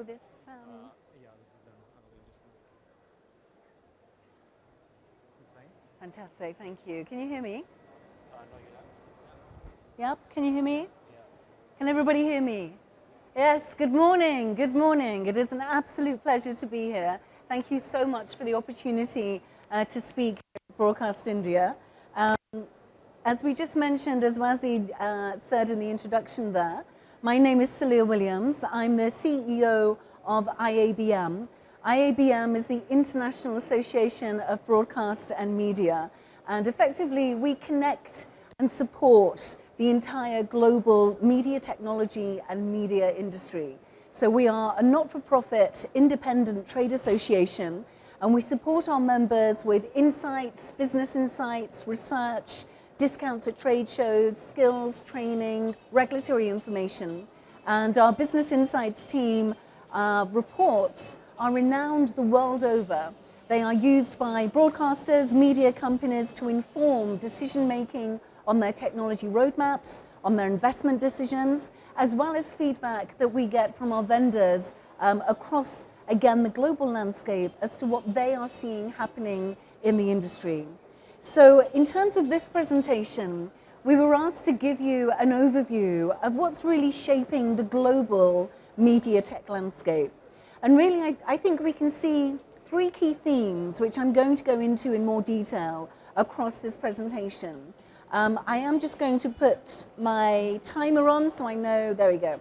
Will this? Yeah, this is done. It's fine. Fantastic, thank you. Can you hear me? No, you have. Yep, can you hear me? Yeah. Can everybody hear me? Yes, good morning, good morning. It is an absolute pleasure to be here. Thank you so much for the opportunity to speak at Broadcast India. As we just mentioned, as Wazid said in the introduction there, my name is Saleha Williams. I'm the CEO of IABM. IABM is the International Association of Broadcast and Media, and effectively we connect and support the entire global media technology and media industry. So we are a not-for-profit independent trade association, and we support our members with insights, business insights, research, discounts at trade shows, skills, training, regulatory information. And our Business Insights team reports are renowned the world over. They are used by broadcasters, media companies to inform decision-making on their technology roadmaps, on their investment decisions, as well as feedback that we get from our vendors across, again, the global landscape as to what they are seeing happening in the industry. So in terms of this presentation, we were asked to give you an overview of what's really shaping the global media tech landscape. And really, I think we can see three key themes, which I'm going to go into in more detail across this presentation. I am just going to put my timer on so I know, there we go.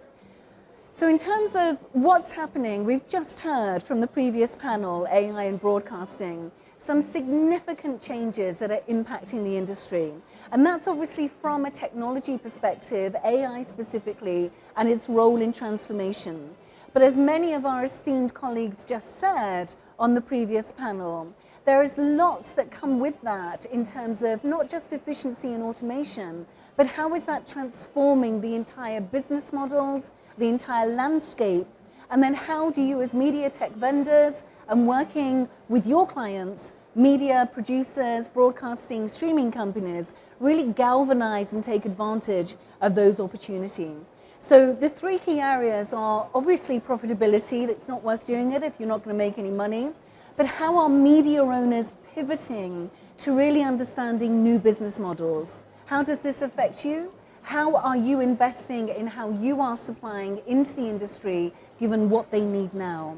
So in terms of what's happening, we've just heard from the previous panel, AI and broadcasting, some significant changes that are impacting the industry. And that's obviously from a technology perspective, AI specifically, and its role in transformation. But as many of our esteemed colleagues just said on the previous panel, there is lots that come with that in terms of not just efficiency and automation, but how is that transforming the entire business models, the entire landscape, and then how do you as media tech vendors and working with your clients, media producers, broadcasting, streaming companies, really galvanize and take advantage of those opportunities? So the three key areas are obviously profitability. That's not worth doing it if you're not going to make any money. But how are media owners pivoting to really understanding new business models? How does this affect you? How are you investing in how you are supplying into the industry given what they need now?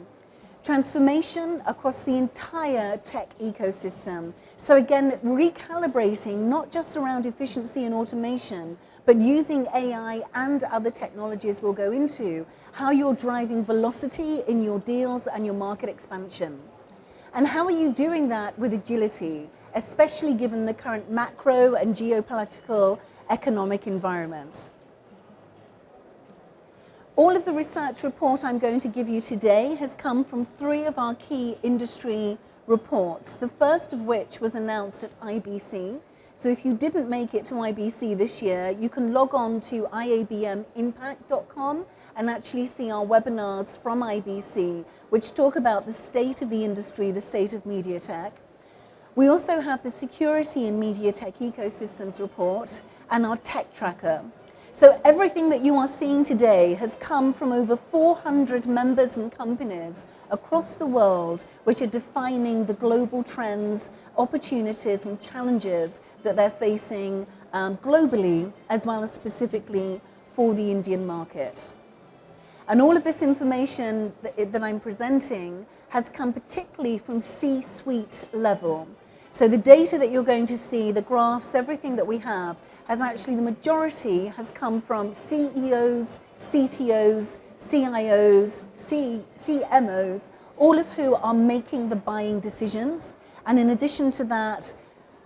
Transformation across the entire tech ecosystem. So again, recalibrating not just around efficiency and automation, but using AI and other technologies we'll go into, how you're driving velocity in your deals and your market expansion. And how are you doing that with agility, especially given the current macro and geopolitical economic environment? All of the research report I'm going to give you today has come from three of our key industry reports, the first of which was announced at IBC. So if you didn't make it to IBC this year, you can log on to iabmimpact.com and actually see our webinars from IBC, which talk about the state of the industry, the state of media tech. We also have the Security in Media Tech Ecosystems report and our tech tracker. So everything that you are seeing today has come from over 400 members and companies across the world, which are defining the global trends, opportunities and challenges that they're facing globally, as well as specifically for the Indian market. And all of this information that I'm presenting has come particularly from C-suite level. So the data that you're going to see, the graphs, everything that we have, has actually, the majority has come from CEOs, CTOs, CIOs, CMOs, all of who are making the buying decisions. And in addition to that,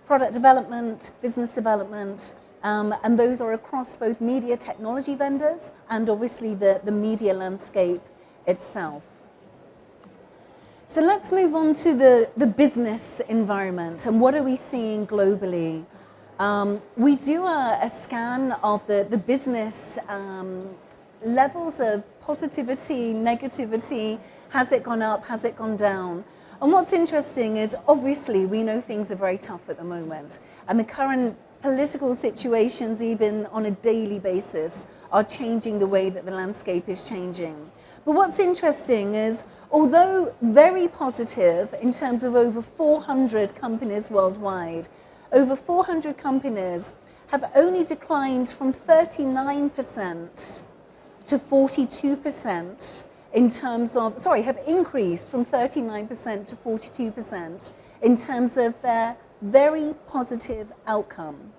product development, business development, and those are across both media technology vendors and obviously the media landscape itself. So let's move on to the business environment and what are we seeing globally. We do a scan of the business levels of positivity, negativity. Has it gone up? Has it gone down? And what's interesting is obviously we know things are very tough at the moment, and the current political situations, even on a daily basis, are changing the way that the landscape is changing. But what's interesting is, although very positive in terms of over 400 companies worldwide, over 400 companies have only declined from 39% to 42% in terms of, have increased from 39% to 42% in terms of their very positive outcome.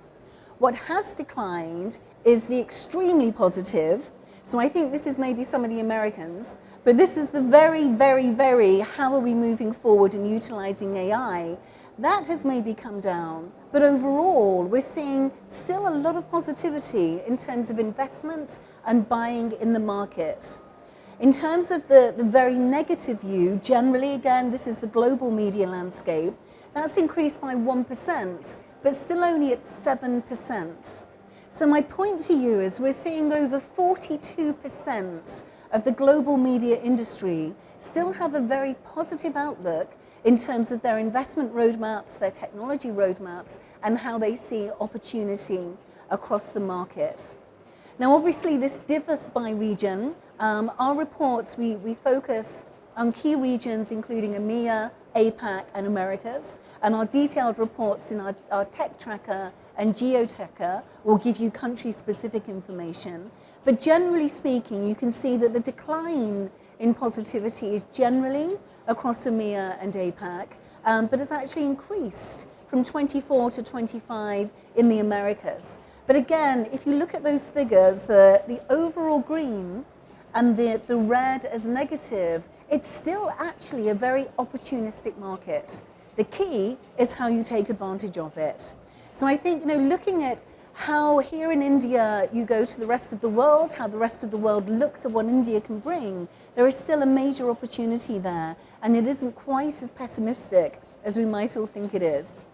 What has declined is the extremely positive. So I think this is maybe some of the Americans, but this is the very, very, very, how are we moving forward and utilizing AI? That has maybe come down, but overall we're seeing still a lot of positivity in terms of investment and buying in the market. In terms of the very negative view, generally, again, this is the global media landscape, that's increased by 1%, but still only at 7%. So my point to you is we're seeing over 42% of the global media industry still have a very positive outlook in terms of their investment roadmaps, their technology roadmaps, and how they see opportunity across the market. Now, obviously, this differs by region. Our reports, we focus on key regions including EMEA, APAC, and Americas, and our detailed reports in our tech tracker and geo-tracker will give you country-specific information. But generally speaking, you can see that the decline in positivity is generally across EMEA and APAC, but has actually increased from 24 to 25 in the Americas. But again, if you look at those figures, the overall green and the red as negative, it's still actually a very opportunistic market. The key is how you take advantage of it. So I think, looking at how here in India you go to the rest of the world, how the rest of the world looks at what India can bring, there is still a major opportunity there, and it isn't quite as pessimistic as we might all think it is.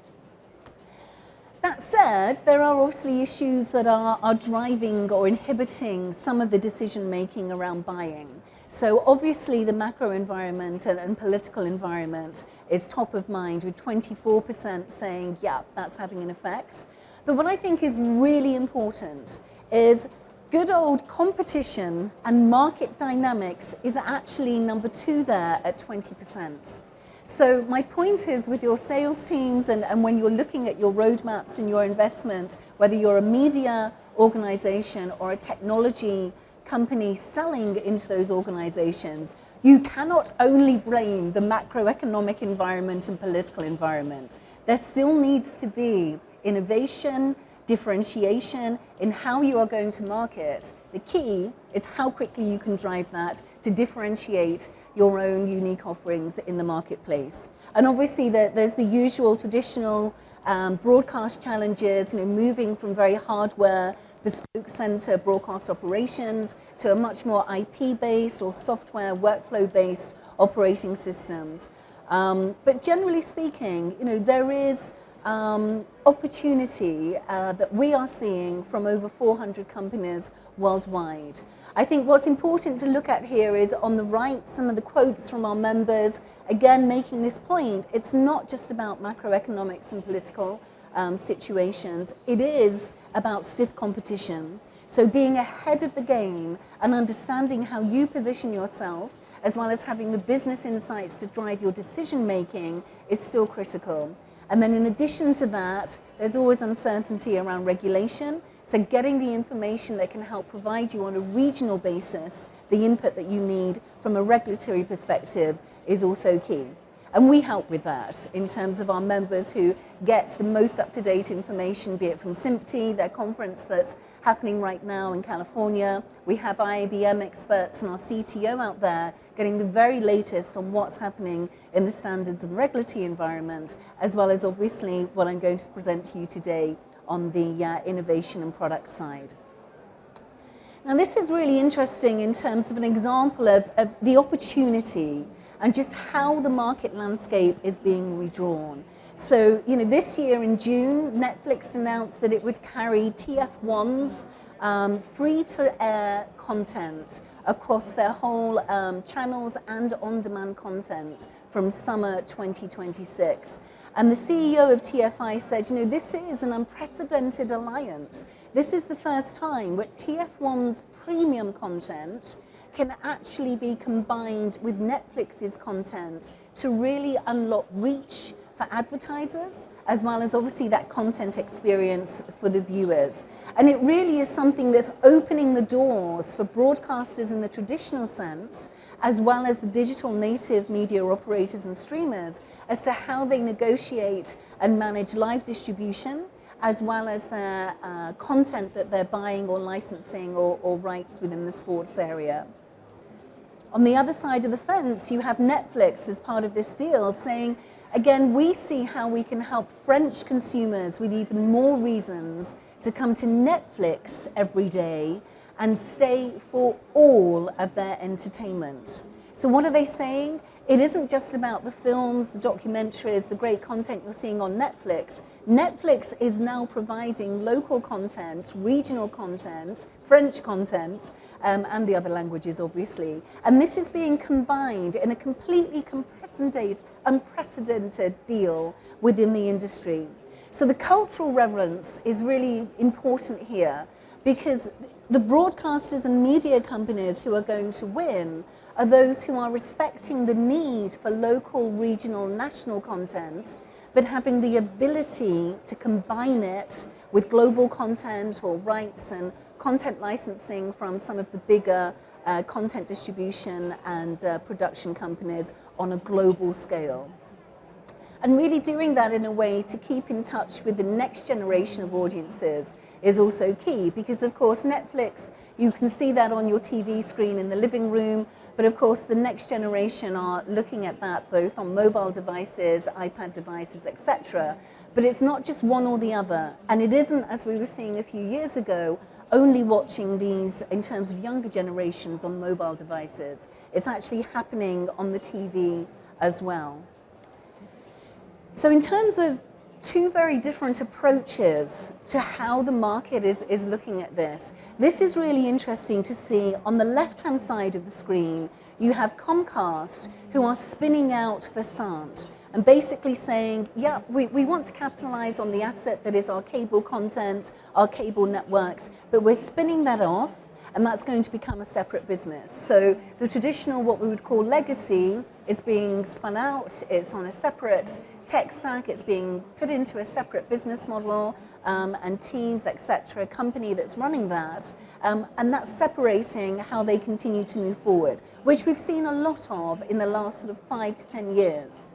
That said, there are obviously issues that are driving or inhibiting some of the decision making around buying. So obviously the macro environment and political environment is top of mind, with 24% saying, yeah, that's having an effect. But what I think is really important is good old competition and market dynamics is actually number 2 there at 20%. So my point is, with your sales teams and when you're looking at your roadmaps and your investment, whether you're a media organization or a technology company selling into those organizations, you cannot only blame the macroeconomic environment and political environment. There still needs to be innovation, differentiation in how you are going to market. The key is how quickly you can drive that to differentiate your own unique offerings in the marketplace. And obviously there's the usual traditional broadcast challenges, moving from very hardware, bespoke center broadcast operations to a much more IP-based or software workflow-based operating systems. But generally speaking, there is opportunity that we are seeing from over 400 companies worldwide. I think what's important to look at here is on the right, some of the quotes from our members, again making this point, it's not just about macroeconomics and political situations, it is about stiff competition. So being ahead of the game and understanding how you position yourself, as well as having the business insights to drive your decision making, is still critical. And then in addition to that, there's always uncertainty around regulation. So getting the information that can help provide you on a regional basis, the input that you need from a regulatory perspective, is also key. And we help with that in terms of our members who get the most up-to-date information, be it from SIMPTI, their conference that's happening right now in California. We have IABM experts and our CTO out there getting the very latest on what's happening in the standards and regulatory environment, as well as obviously what I'm going to present to you today on the innovation and product side. Now this is really interesting in terms of an example of the opportunity and just how the market landscape is being redrawn. So, this year in June, Netflix announced that it would carry TF1's free-to-air content across their whole channels and on-demand content from summer 2026. And the CEO of TFI said, this is an unprecedented alliance. This is the first time that TF1's premium content can actually be combined with Netflix's content to really unlock reach for advertisers, as well as obviously that content experience for the viewers. And it really is something that's opening the doors for broadcasters in the traditional sense, as well as the digital native media operators and streamers, as to how they negotiate and manage live distribution, as well as their content that they're buying or licensing or rights within the sports area. On the other side of the fence, you have Netflix as part of this deal saying, again, we see how we can help French consumers with even more reasons to come to Netflix every day and stay for all of their entertainment. So what are they saying? It isn't just about the films, the documentaries, the great content you're seeing on Netflix. Netflix is now providing local content, regional content, French content, and the other languages, obviously. And this is being combined in a completely unprecedented deal within the industry. So the cultural reverence is really important here, because the broadcasters and media companies who are going to win are those who are respecting the need for local, regional, national content, but having the ability to combine it with global content or rights and content licensing from some of the bigger content distribution and production companies on a global scale. And really doing that in a way to keep in touch with the next generation of audiences is also key, because of course Netflix, you can see that on your TV screen in the living room, but of course the next generation are looking at that both on mobile devices, iPad devices, etc. But it's not just one or the other, and it isn't, as we were seeing a few years ago, only watching these in terms of younger generations on mobile devices. It's actually happening on the TV as well. So in terms of two very different approaches to how the market is looking at this, this is really interesting to see. On the left-hand side of the screen, you have Comcast, who are spinning out Versant and basically saying, yeah, we want to capitalize on the asset that is our cable content, our cable networks, but we're spinning that off, and that's going to become a separate business. So the traditional, what we would call legacy, is being spun out. It's on a separate tech stack. It's being put into a separate business model and teams, etc., company that's running that. And that's separating how they continue to move forward, which we've seen a lot of in the last sort of 5 to 10 years.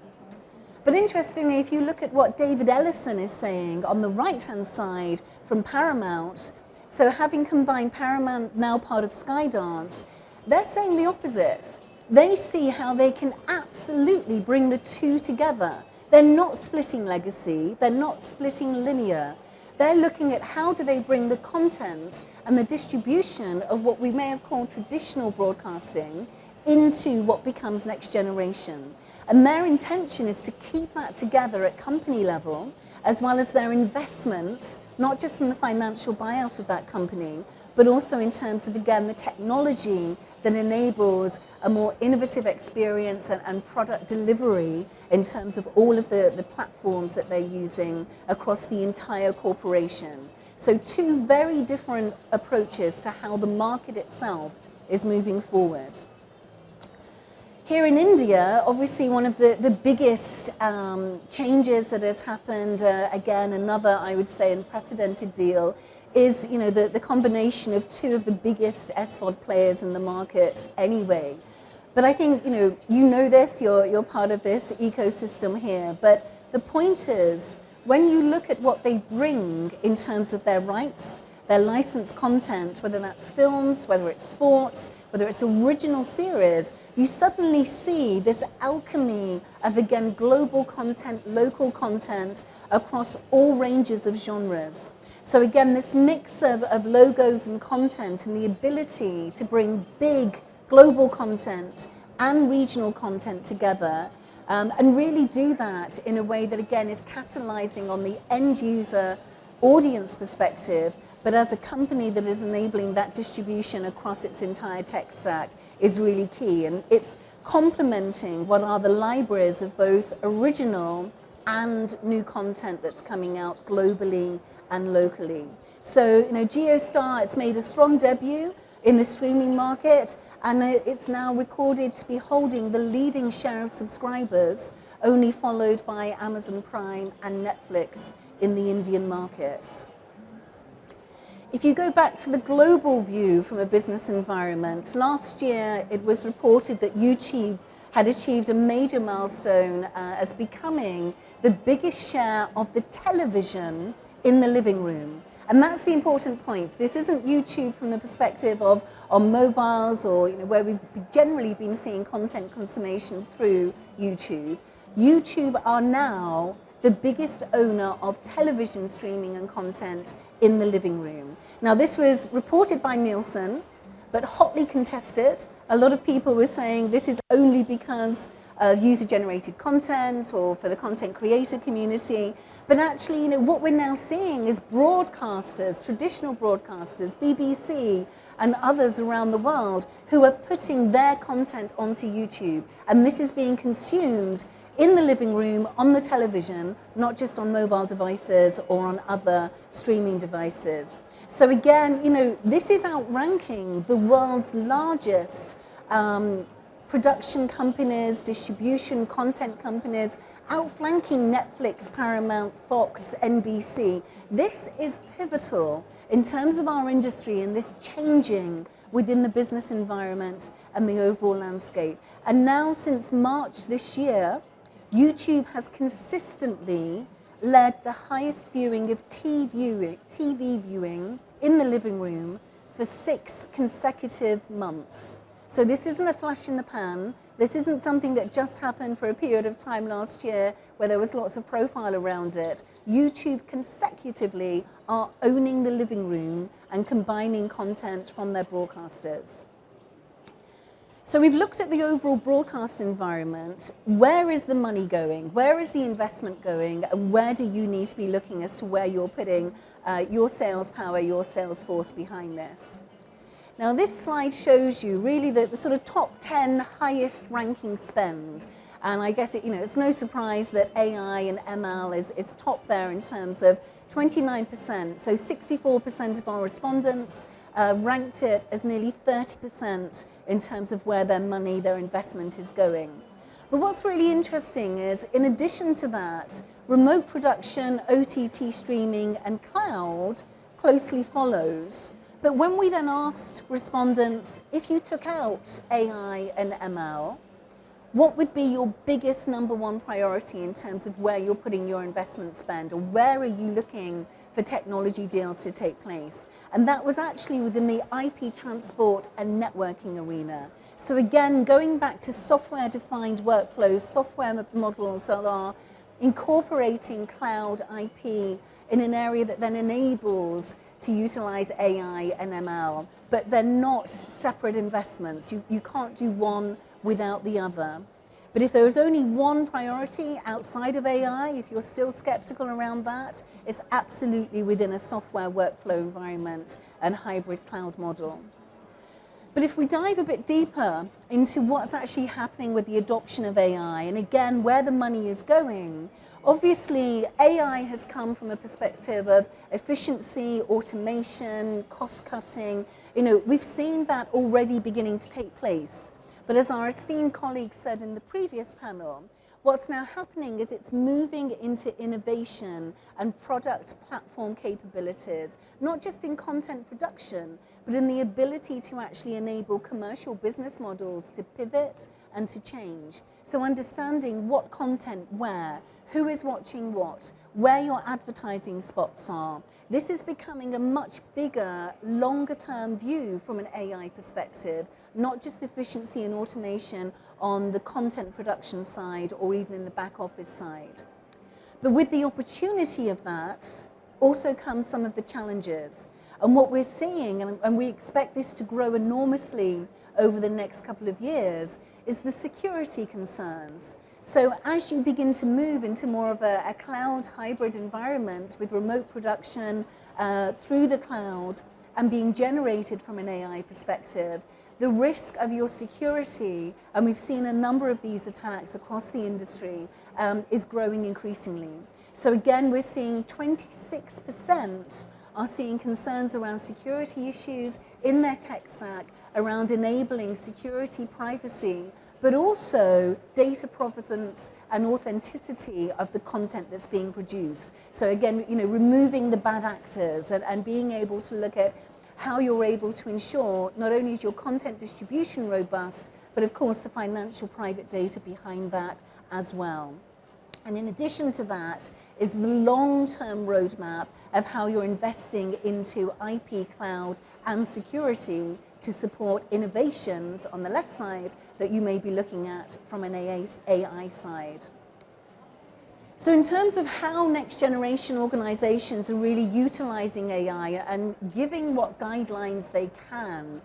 But interestingly, if you look at what David Ellison is saying on the right-hand side from Paramount, so having combined Paramount, now part of Skydance, they're saying the opposite. They see how they can absolutely bring the two together. They're not splitting legacy, they're not splitting linear. They're looking at how do they bring the content and the distribution of what we may have called traditional broadcasting into what becomes next generation. And their intention is to keep that together at company level, as well as their investment, not just from the financial buyout of that company, but also in terms of, again, the technology that enables a more innovative experience and product delivery in terms of all of the platforms that they're using across the entire corporation. So two very different approaches to how the market itself is moving forward. Here in India, obviously one of the biggest changes that has happened, again, another, I would say, unprecedented deal, is the combination of two of the biggest SVOD players in the market anyway. But I think you know this, you're part of this ecosystem here, but the point is, when you look at what they bring in terms of their rights, their licensed content, whether that's films, whether it's sports, whether it's original series, you suddenly see this alchemy of, again, global content, local content across all ranges of genres. So again, this mix of logos and content and the ability to bring big global content and regional content together and really do that in a way that, again, is capitalizing on the end user audience perspective, but as a company that is enabling that distribution across its entire tech stack is really key. And it's complementing what are the libraries of both original and new content that's coming out globally and locally. So, JioStar, it's made a strong debut in the streaming market, and it's now recorded to be holding the leading share of subscribers, only followed by Amazon Prime and Netflix in the Indian market. If you go back to the global view from a business environment, last year it was reported that YouTube had achieved a major milestone as becoming the biggest share of the television in the living room. And that's the important point. This isn't YouTube from the perspective of on mobiles or where we've generally been seeing content consummation through YouTube. YouTube are now the biggest owner of television streaming and content in the living room. Now, this was reported by Nielsen, but hotly contested. A lot of people were saying this is only because of user-generated content or for the content creator community. But actually, what we're now seeing is broadcasters, traditional broadcasters, BBC and others around the world who are putting their content onto YouTube. And this is being consumed in the living room, on the television, not just on mobile devices or on other streaming devices. So again, this is outranking the world's largest production companies, distribution content companies, outflanking Netflix, Paramount, Fox, NBC. This is pivotal in terms of our industry and this changing within the business environment and the overall landscape. And now since March this year, YouTube has consistently led the highest viewing of TV viewing in the living room for 6 consecutive months. So this isn't a flash in the pan. This isn't something that just happened for a period of time last year where there was lots of profile around it. YouTube consecutively are owning the living room and combining content from their broadcasters. So we've looked at the overall broadcast environment. Where is the money going? Where is the investment going? And where do you need to be looking as to where you're putting your sales power, your sales force behind this? Now this slide shows you really the sort of top 10 highest ranking spend. And I guess it's no surprise that AI and ML is top there in terms of 29%. So 64% of our respondents ranked it as nearly 30% in terms of where their money, their investment is going. But what's really interesting is, in addition to that, remote production, OTT streaming, and cloud closely follows. But when we then asked respondents, if you took out AI and ML, what would be your biggest number one priority in terms of where you're putting your investment spend, or where are you looking for technology deals to take place? And that was actually within the IP transport and networking arena. So again, going back to software-defined workflows, software models that are incorporating cloud IP in an area that then enables to utilize AI and ML, but they're not separate investments. You can't do one without the other. But if there is only one priority outside of AI, if you're still skeptical around that, it's absolutely within a software workflow environment and hybrid cloud model. But if we dive a bit deeper into what's actually happening with the adoption of AI, and again, where the money is going, obviously AI has come from a perspective of efficiency, automation, cost cutting. We've seen that already beginning to take place. But as our esteemed colleague said in the previous panel, what's now happening is it's moving into innovation and product platform capabilities, not just in content production, but in the ability to actually enable commercial business models to pivot and to change. So understanding what content where, who is watching what, where your advertising spots are. This is becoming a much bigger, longer term view from an AI perspective, not just efficiency and automation on the content production side or even in the back office side. But with the opportunity of that also comes some of the challenges. And what we're seeing, and we expect this to grow enormously over the next couple of years, is the security concerns. So as you begin to move into more of a cloud hybrid environment with remote production through the cloud and being generated from an AI perspective, the risk of your security, and we've seen a number of these attacks across the industry, is growing increasingly. So again, we're seeing 26% are seeing concerns around security issues in their tech stack, around enabling security, privacy, but also data provenance and authenticity of the content that's being produced. So again, removing the bad actors and being able to look at how you're able to ensure not only is your content distribution robust, but of course the financial private data behind that as well. And in addition to that is the long-term roadmap of how you're investing into IP, cloud, and security to support innovations on the left side that you may be looking at from an AI side. So in terms of how next generation organizations are really utilizing AI and giving what guidelines they can,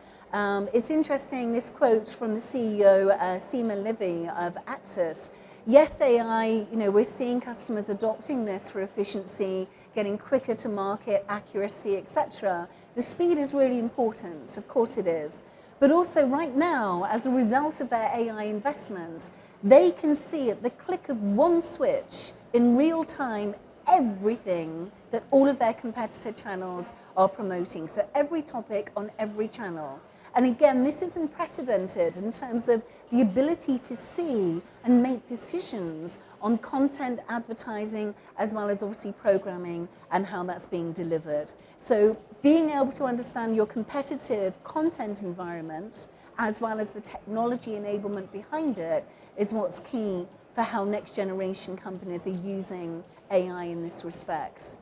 it's interesting, this quote from the CEO, Seema Livy of Actus. Yes, AI, we're seeing customers adopting this for efficiency, getting quicker to market, accuracy, etc. The speed is really important, of course it is. But also right now, as a result of their AI investment, they can see at the click of one switch in real time everything that all of their competitor channels are promoting. So every topic on every channel. And again, this is unprecedented in terms of the ability to see and make decisions on content, advertising, as well as obviously programming and how that's being delivered. So being able to understand your competitive content environment, as well as the technology enablement behind it, is what's key for how next generation companies are using AI in this respect.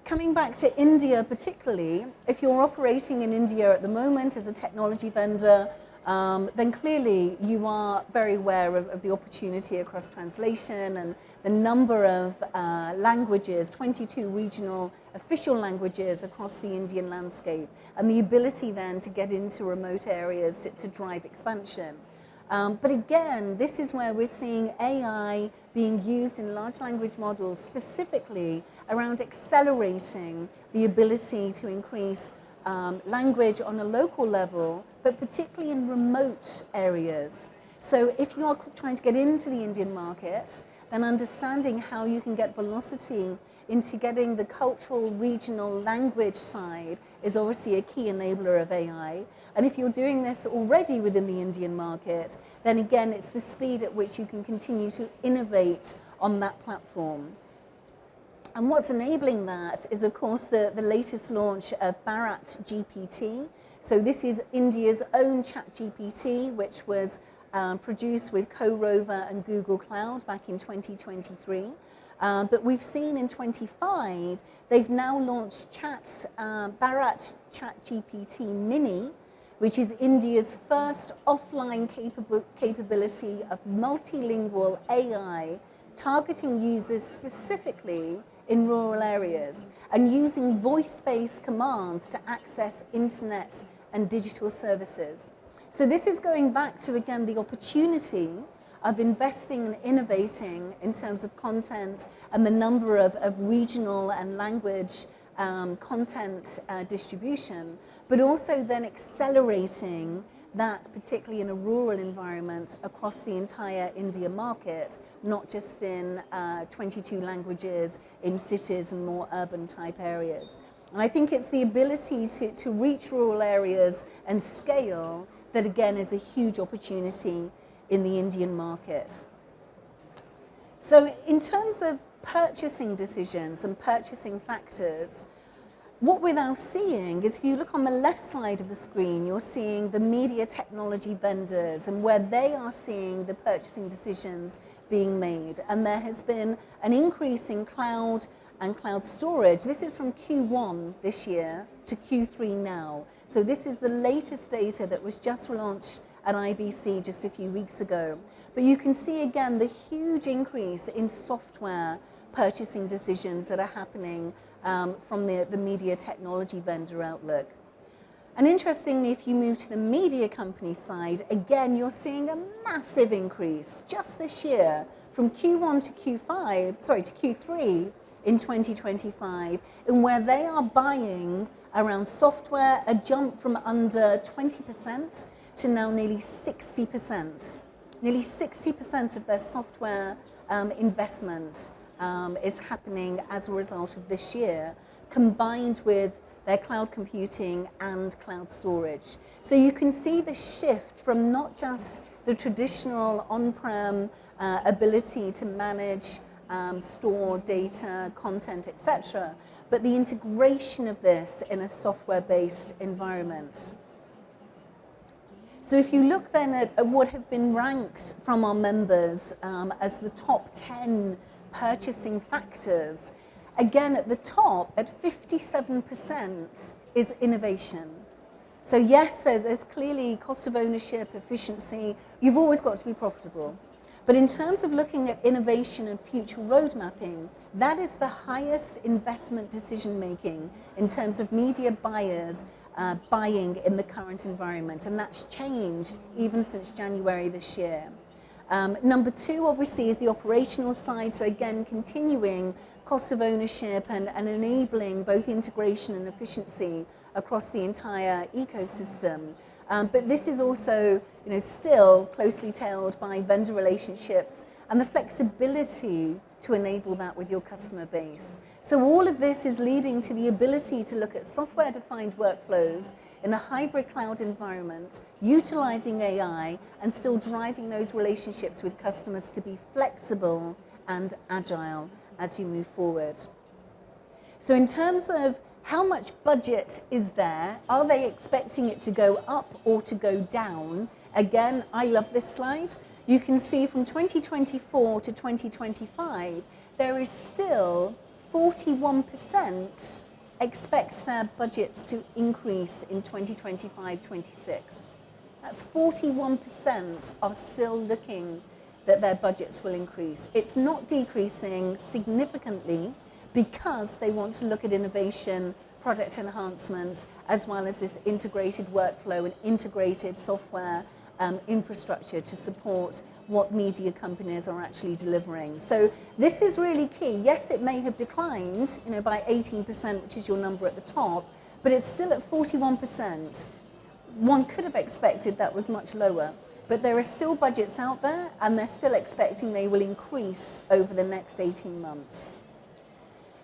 Coming back to India particularly, if you're operating in India at the moment as a technology vendor, then clearly you are very aware of the opportunity across translation and the number of languages, 22 regional official languages across the Indian landscape, and the ability then to get into remote areas to drive expansion. But again, this is where we're seeing AI being used in large language models specifically around accelerating the ability to increase language on a local level, but particularly in remote areas. So if you are trying to get into the Indian market, then understanding how you can get velocity into getting the cultural, regional language side is obviously a key enabler of AI. And if you're doing this already within the Indian market, then again, it's the speed at which you can continue to innovate on that platform. And what's enabling that is, of course, the latest launch of Bharat GPT. So this is India's own ChatGPT, which was produced with Co-Rover and Google Cloud back in 2023. But we've seen in 25, they've now launched Bharat ChatGPT Mini, which is India's first offline capability of multilingual AI, targeting users specifically in rural areas and using voice-based commands to access internet and digital services. So this is going back to, again, the opportunity of investing and innovating in terms of content and the number of regional and language content distribution, but also then accelerating that, particularly in a rural environment across the entire India market, not just in 22 languages in cities and more urban type areas. And I think it's the ability to reach rural areas and scale that, again, is a huge opportunity in the Indian market. So in terms of purchasing decisions and purchasing factors, what we're now seeing is, if you look on the left side of the screen, you're seeing the media technology vendors and where they are seeing the purchasing decisions being made. And there has been an increase in cloud and cloud storage. This is from Q1 this year to Q3 now. So this is the latest data that was just launched at IBC just a few weeks ago. But you can see again the huge increase in software purchasing decisions that are happening from the media technology vendor outlook. And interestingly, if you move to the media company side, again, you're seeing a massive increase just this year from Q1 to Q3 in 2025, in where they are buying around software, a jump from under 20% to now nearly 60%. Nearly 60% of their software investment is happening as a result of this year, combined with their cloud computing and cloud storage. So you can see the shift from not just the traditional on-prem ability to manage, store data, content, etc., but the integration of this in a software-based environment. So if you look then at what have been ranked from our members as the top 10 purchasing factors, again at the top, at 57%, is innovation. So yes, there's clearly cost of ownership, efficiency. You've always got to be profitable. But in terms of looking at innovation and future road mapping, that is the highest investment decision making in terms of media buyers buying in the current environment. And that's changed even since January this year. Number two, obviously, is the operational side. So again, continuing cost of ownership and enabling both integration and efficiency across the entire ecosystem. But this is also, still closely tailed by vendor relationships and the flexibility to enable that with your customer base. So all of this is leading to the ability to look at software-defined workflows in a hybrid cloud environment, utilizing AI, and still driving those relationships with customers to be flexible and agile as you move forward. So in terms of how much budget is there, are they expecting it to go up or to go down? Again, I love this slide. You can see from 2024 to 2025, there is still 41% expect their budgets to increase in 2025-26. That's 41% are still looking that their budgets will increase. It's not decreasing significantly because they want to look at innovation, product enhancements, as well as this integrated workflow and integrated software infrastructure to support what media companies are actually delivering. So this is really key. Yes, it may have declined, by 18%, which is your number at the top, but it's still at 41%. One could have expected that was much lower, but there are still budgets out there, and they're still expecting they will increase over the next 18 months.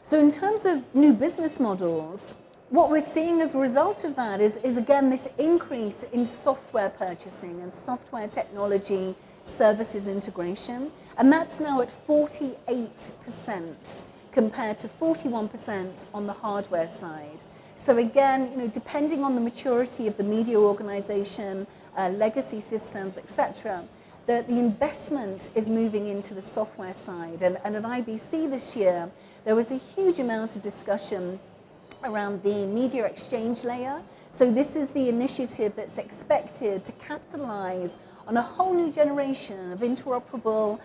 So in terms of new business models, what we're seeing as a result of that is again, this increase in software purchasing and software technology services integration. And that's now at 48% compared to 41% on the hardware side. So again, depending on the maturity of the media organization, legacy systems, etc., the investment is moving into the software side. And at IBC this year, there was a huge amount of discussion around the media exchange layer. So this is the initiative that's expected to capitalize on a whole new generation of interoperable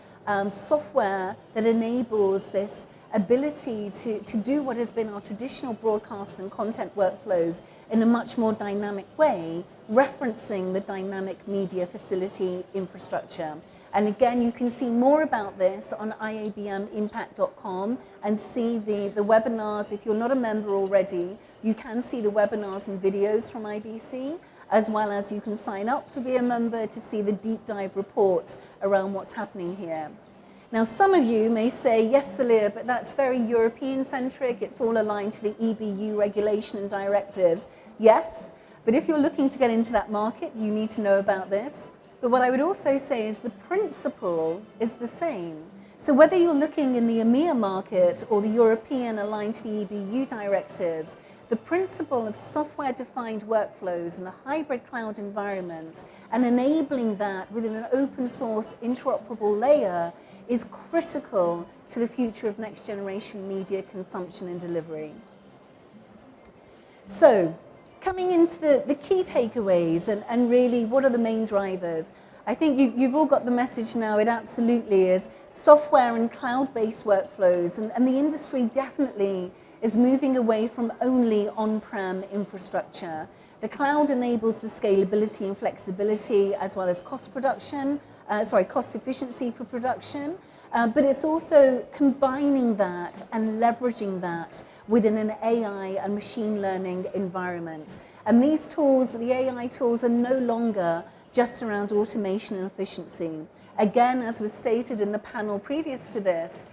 software that enables this ability to do what has been our traditional broadcast and content workflows in a much more dynamic way, referencing the dynamic media facility infrastructure. And again, you can see more about this on IABMimpact.com and see the webinars. If you're not a member already, you can see the webinars and videos from IBC, as well as you can sign up to be a member to see the deep dive reports around what's happening here. Now, some of you may say, yes, Saleha, but that's very European-centric. It's all aligned to the EBU regulation and directives. Yes, but if you're looking to get into that market, you need to know about this. But what I would also say is the principle is the same. So whether you're looking in the EMEA market or the European aligned to the EBU directives, the principle of software-defined workflows in a hybrid cloud environment and enabling that within an open source interoperable layer is critical to the future of next generation media consumption and delivery. So, coming into the key takeaways and really what are the main drivers? I think you've all got the message now. It absolutely is software and cloud-based workflows, and the industry definitely is moving away from only on-prem infrastructure. The cloud enables the scalability and flexibility as well as cost efficiency for production, but it's also combining that and leveraging that within an AI and machine learning environment. And these tools, the AI tools, are no longer just around automation and efficiency. Again, as was stated in the panel previous to this,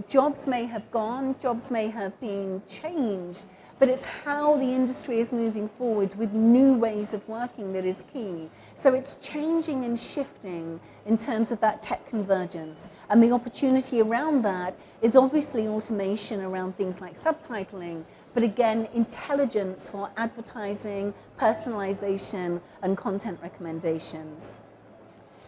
jobs may have gone, jobs may have been changed, but it's how the industry is moving forward with new ways of working that is key. So it's changing and shifting in terms of that tech convergence. And the opportunity around that is obviously automation around things like subtitling, but again, intelligence for advertising, personalization, and content recommendations.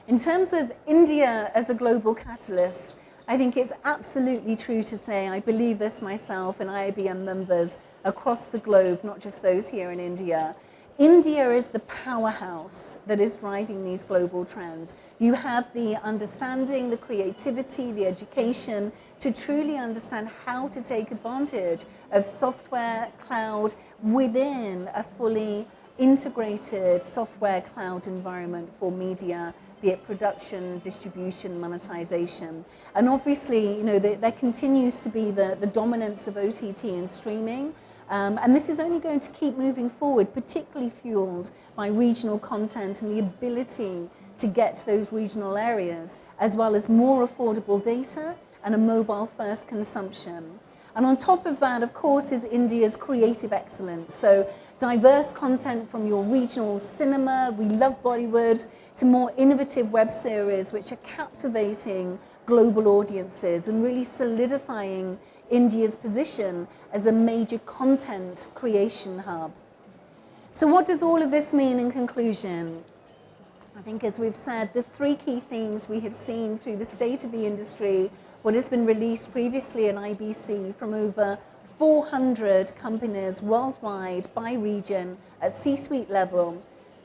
In terms of India as a global catalyst, I think it's absolutely true to say, I believe this myself and IABM members across the globe, not just those here in India. India is the powerhouse that is driving these global trends. You have the understanding, the creativity, the education to truly understand how to take advantage of software cloud within a fully integrated software cloud environment for media, be it production, distribution, monetization. And obviously, there continues to be the dominance of OTT and streaming. And this is only going to keep moving forward, particularly fueled by regional content and the ability to get to those regional areas, as well as more affordable data and a mobile-first consumption. And on top of that, of course, is India's creative excellence. So diverse content from your regional cinema, we love Bollywood, to more innovative web series which are captivating global audiences and really solidifying India's position as a major content creation hub. So what does all of this mean in conclusion? I think, as we've said, the three key themes we have seen through the state of the industry, what has been released previously in IBC from over 400 companies worldwide by region at C-suite level.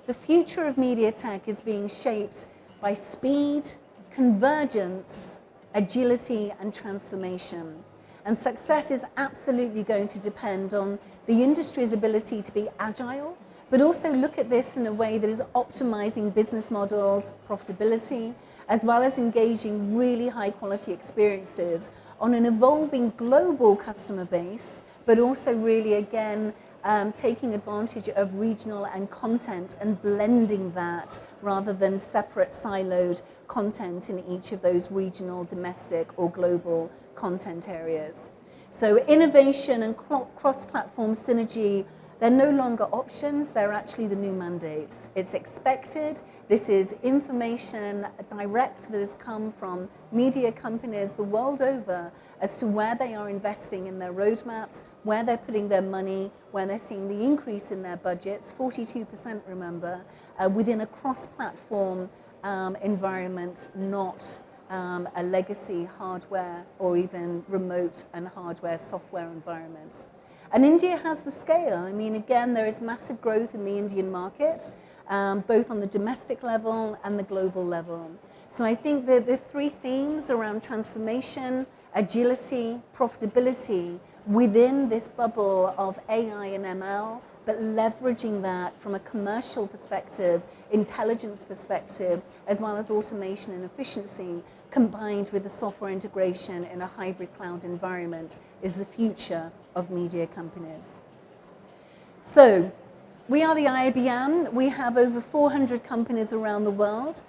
The future of media tech is being shaped by speed, convergence, agility, and transformation. And success is absolutely going to depend on the industry's ability to be agile, but also look at this in a way that is optimizing business models, profitability, as well as engaging really high quality experiences on an evolving global customer base, but also really, again, taking advantage of regional and content and blending that rather than separate siloed content in each of those regional, domestic, or global content areas. So innovation and cross-platform synergy, they're no longer options, they're actually the new mandates. It's expected. This is information direct that has come from media companies the world over as to where they are investing in their roadmaps, where they're putting their money, where they're seeing the increase in their budgets, 42%, remember, within a cross-platform environment, not a legacy hardware or even remote and hardware software environment. And India has the scale. I mean, again, there is massive growth in the Indian market, both on the domestic level and the global level. So I think that the three themes around transformation, agility, profitability within this bubble of AI and ML, but leveraging that from a commercial perspective, intelligence perspective, as well as automation and efficiency, combined with the software integration in a hybrid cloud environment, is the future of media companies. So we are the IABM. We have over 400 companies around the world.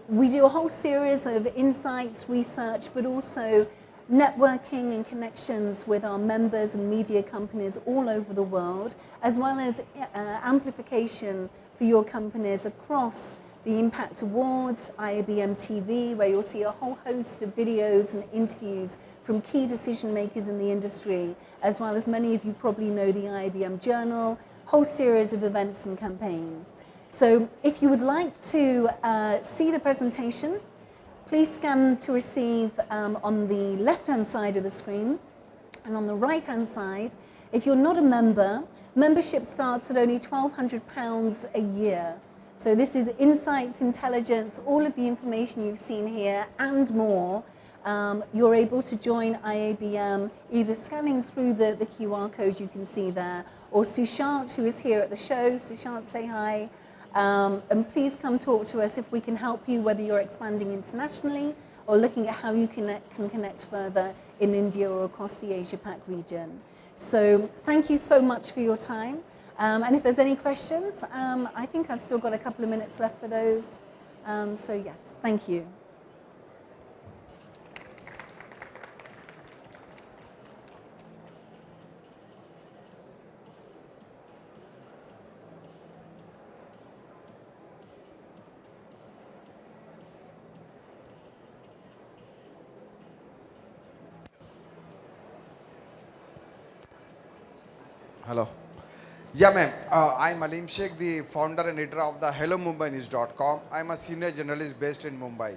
We do a whole series of insights, research, but also networking and connections with our members and media companies all over the world, as well as amplification for your companies across the Impact Awards, IABM TV, where you'll see a whole host of videos and interviews from key decision makers in the industry, as well as many of you probably know the IABM Journal, whole series of events and campaigns. So if you would like to see the presentation, please scan to receive on the left-hand side of the screen, and on the right-hand side, if you're not a member, membership starts at only £1,200 a year. So this is insights, intelligence, all of the information you've seen here and more. You're able to join IABM either scanning through the QR code you can see there, or Sushant, who is here at the show. Sushant, say hi. And please come talk to us if we can help you, whether you're expanding internationally or looking at how you can connect further in India or across the Asia-Pac region. So thank you so much for your time. And if there's any questions, I think I've still got a couple of minutes left for those. So yes, thank you. Hello. Yeah, ma'am. I'm Alim Sheikh, the founder and editor of the HelloMumbaiNews.com. I'm a senior journalist based in Mumbai.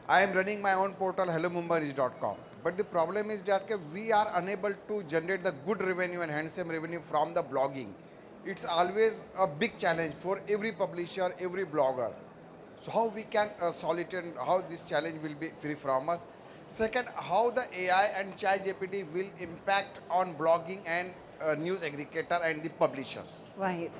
I am running my own portal, HelloMumbaiNews.com. But the problem is that we are unable to generate the good revenue and handsome revenue from the blogging. It's always a big challenge for every publisher, every blogger. So how we can solve it and how this challenge will be free from us. Second, how the AI and ChatGPT will impact on blogging and news aggregator and the publishers. Right,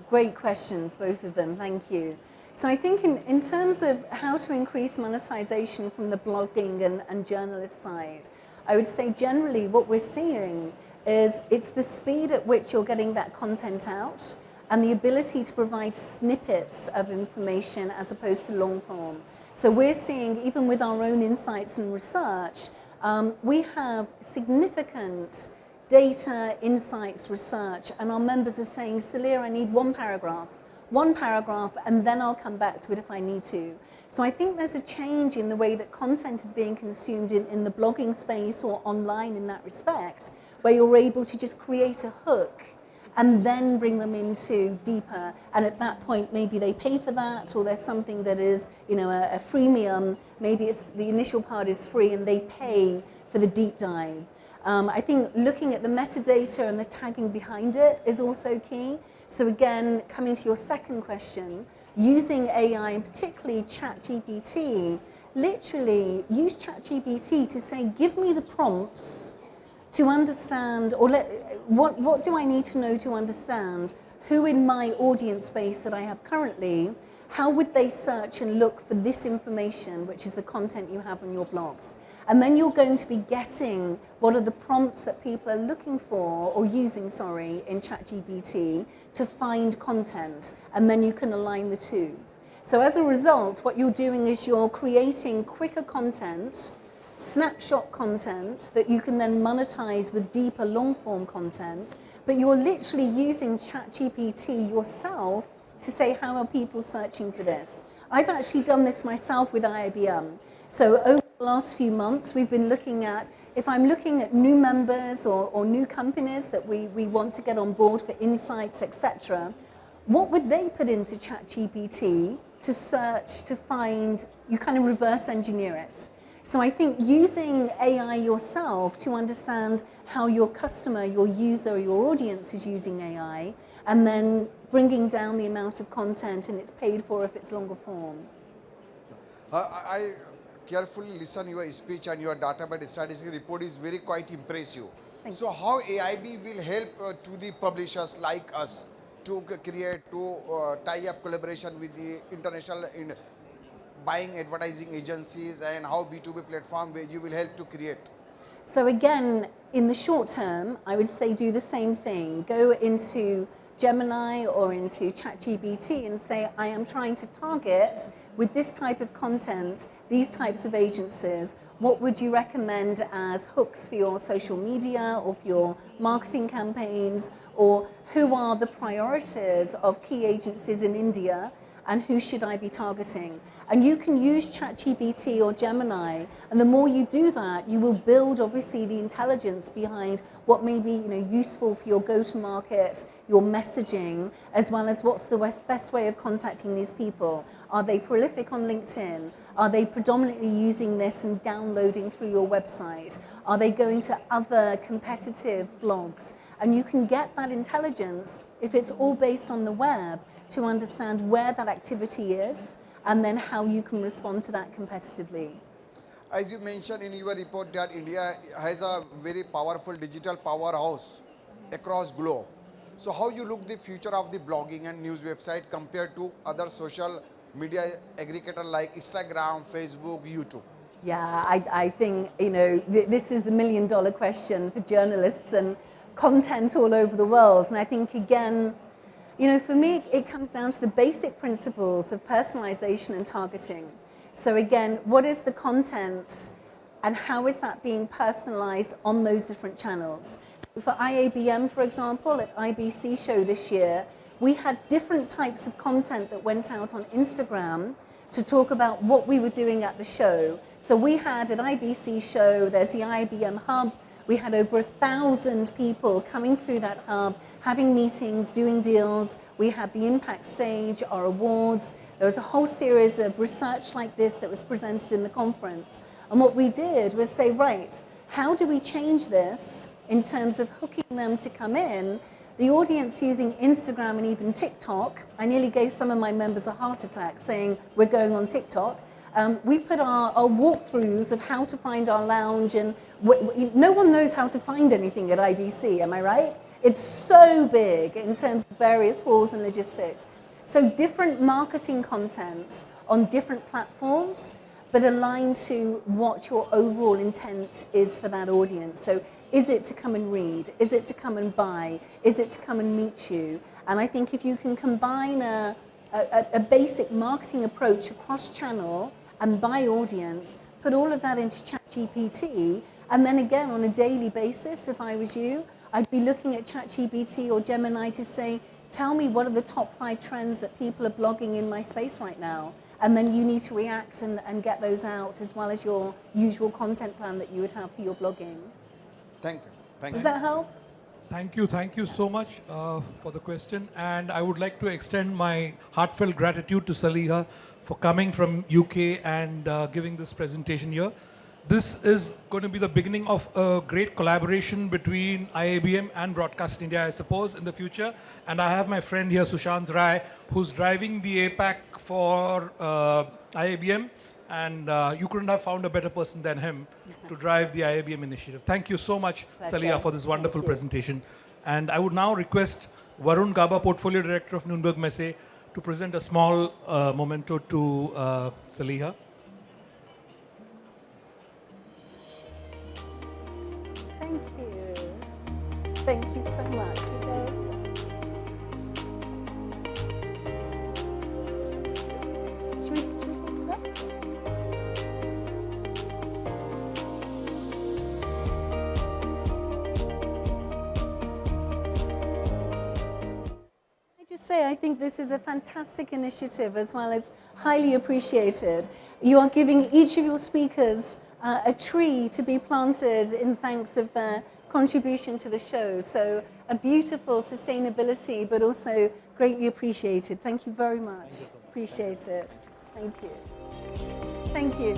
great questions, both of them, thank you. So I think in terms of how to increase monetization from the blogging and journalist side, I would say generally what we're seeing is it's the speed at which you're getting that content out and the ability to provide snippets of information as opposed to long form. So we're seeing, even with our own insights and research, we have significant data, insights, research, and our members are saying, Saleha, I need one paragraph, and then I'll come back to it if I need to. So I think there's a change in the way that content is being consumed in the blogging space or online in that respect, where you're able to just create a hook and then bring them into deeper. And at that point, maybe they pay for that, or there's something that is, a freemium. Maybe it's the initial part is free and they pay for the deep dive. I think looking at the metadata and the tagging behind it is also key. So again, coming to your second question, using AI and particularly ChatGPT, literally use ChatGPT to say, give me the prompts to understand, or what do I need to know to understand who in my audience base that I have currently, how would they search and look for this information, which is the content you have on your blogs. And then you're going to be getting what are the prompts that people are looking for, or using, in ChatGPT to find content, and then you can align the two. So as a result, what you're doing is you're creating quicker content, snapshot content that you can then monetize with deeper long-form content, but you're literally using ChatGPT yourself to say, how are people searching for this? I've actually done this myself with IABM. So over the last few months, we've been looking at, if I'm looking at new members or new companies that we want to get on board for insights, etc., what would they put into ChatGPT to search, to find, you kind of reverse engineer it. So I think using AI yourself to understand how your customer, your user, your audience is using AI, and then bringing down the amount of content and it's paid for if it's longer form. I carefully listen your speech and your database statistics report is very quite impressive. So how AIB will help to the publishers like us to create, to tie up collaboration with the international buying advertising agencies, and how B2B platform where you will help to create? So again, in the short term, I would say do the same thing. Go into Gemini or into ChatGPT and say, I am trying to target with this type of content, these types of agencies. What would you recommend as hooks for your social media or for your marketing campaigns? Or who are the priorities of key agencies in India and who should I be targeting? And you can use ChatGPT or Gemini, and the more you do that, you will build obviously the intelligence behind what may be useful for your go-to-market, your messaging, as well as what's the best way of contacting these people. Are they prolific on LinkedIn? Are they predominantly using this and downloading through your website? Are they going to other competitive blogs? And you can get that intelligence, if it's all based on the web, to understand where that activity is and then how you can respond to that competitively. As you mentioned in your report that India has a very powerful digital powerhouse across globe. So how you look the future of the blogging and news website compared to other social media aggregator like Instagram, Facebook, YouTube? Yeah, I think, this is the million-dollar question for journalists and content all over the world. And I think, again, for me, it comes down to the basic principles of personalization and targeting. So again, what is the content and how is that being personalized on those different channels? So for IABM, for example, at IBC show this year, we had different types of content that went out on Instagram to talk about what we were doing at the show. So we had an IBC show, there's the IABM Hub, We had over 1,000 people coming through that hub, having meetings, doing deals. We had the impact stage, our awards. There was a whole series of research like this that was presented in the conference. And what we did was say, right, how do we change this in terms of hooking them to come in? The audience using Instagram and even TikTok, I nearly gave some of my members a heart attack saying we're going on TikTok. We put our walkthroughs of how to find our lounge, and no one knows how to find anything at IBC, am I right? It's so big in terms of various halls and logistics. So different marketing content on different platforms, but aligned to what your overall intent is for that audience. So is it to come and read? Is it to come and buy? Is it to come and meet you? And I think if you can combine a basic marketing approach across channel and by audience, put all of that into ChatGPT, and then again on a daily basis, if I was you, I'd be looking at ChatGPT or Gemini to say, tell me what are the top 5 trends that people are blogging in my space right now. And then you need to react and get those out, as well as your usual content plan that you would have for your blogging. Thank you. Thank Does you. that help? Thank you so much for the question. And I would like to extend my heartfelt gratitude to Saleha for coming from UK and giving this presentation here. This is going to be the beginning of a great collaboration between IABM and Broadcast India, I suppose, in the future. And I have my friend here, Sushant Rai, who's driving the APAC for IABM. And you couldn't have found a better person than him to drive the IABM initiative. Thank you so much, Saleha, for this wonderful presentation. And I would now request Varun Gaba, Portfolio Director of Nürnberg Messe, to present a small memento to Saleha. Thank you. Thank you so much. Should we take it up? I just say I think this is a fantastic initiative, as well as highly appreciated. You are giving each of your speakers a tree to be planted in thanks of their contribution to the show. So a beautiful sustainability, but also greatly appreciated. Thank you very much. Appreciate it. Thank you. Thank you.